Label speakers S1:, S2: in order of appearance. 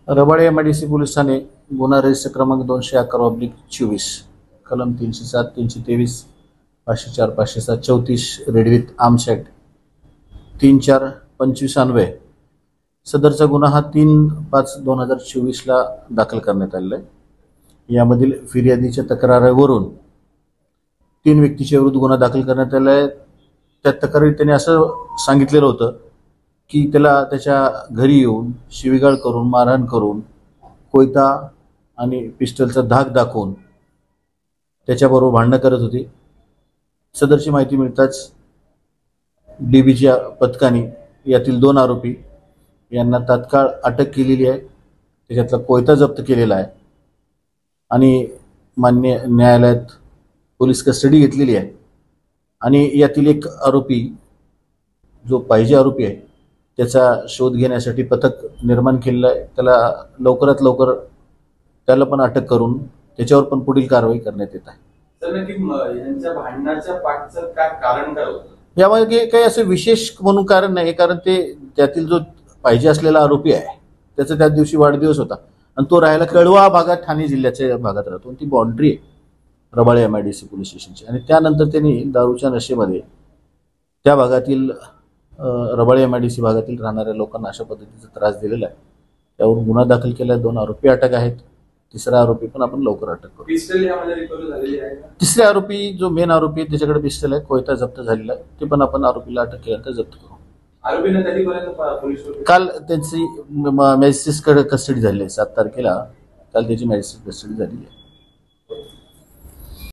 S1: Rabale MIDC पोलिसांनी गुन्हा register क्रमांक 211/24 कलम 307, 323, 504, 507, 34 रेड विथ आर्म्स ॲक्ट 3/4/25 अन्वये सदरचा गुन्हा हा 3/5/2024 दाखल करण्यात आलेला आहे। यामधील फिर्यादीच्या तक्रारीवरून 3 व्यक्तीच्या विरुद्ध गुन्हा दाखल करण्यात आला आहे। त्या तक्रारीत त्यांनी असं सांगितलेलं होतं की त्याला त्याच्या घरी येऊन शिवीगाळ करून, मारहाण करून, कोयता आणि पिस्टलचा धाक दाखवून त्याच्याबरोबर भांडणं करत होती। सदरची माहिती मिळताच डीबीच्या पथकाने यातील 2 आरोपी यांना तात्काळ अटक केलेली आहे। त्याच्यातला कोयता जप्त केलेला आहे आणि मान्य न्यायालयात पोलीस कस्टडी घेतलेली आहे। आणि यातील एक आरोपी जो पाहिजे आरोपी आहे त्याचा शोध घेण्यासाठी पथक निर्माण केलेलं आहे। त्याला लवकरात लवकर त्याला पण अटक करून त्याच्यावर पण पुढील कारवाई करण्यात येत आहे।
S2: सर, नक्की यांच्या भांडणाच्या पाठचं काय कारण काय होतं?
S1: यामध्ये काही असं विशेष म्हणून कारण नाही, कारण ते त्यातील जो पाहिजे असलेला आरोपी आहे त्याचा त्याच दिवशी वाढदिवस होता आणि तो राहायला कळवा भागात, ठाणे जिल्ह्याच्या भागात राहतो। ती बाउंड्री आहे रबाळे एमआयडीसी पोलीस स्टेशनची। आणि त्यानंतर त्यांनी दारूच्या नशेमध्ये त्या भागातील रबाळे एमआयडीसी भागातील राहणाऱ्या लोकांना अशा पद्धतीचा त्रास दिलेला आहे। त्यावर गुन्हा दाखल केला। 2 आरोपी अटक आहेत। तिसरा आरोपी पण आपण लवकर अटक करू।
S2: पिस्टल यामध्ये रिकव्हरी झालेली आहे का?
S1: तिसरे आरोपी जो मेन आरोपी आहे त्याच्याकडे पिस्टल आहे, कोयता जप्त झालेला आहे, ते पण आपण आरोपीला अटक केल्यानंतर जप्त करू।
S2: आरोपीने कधीपर्यंत पोलीस
S1: काल त्यांची मॅजिस्ट्रेटकडे कस्टडी झाली आहे। 7 तारखेला काल त्याची मॅजिस्ट्रेट कस्टडी झालेली आहे।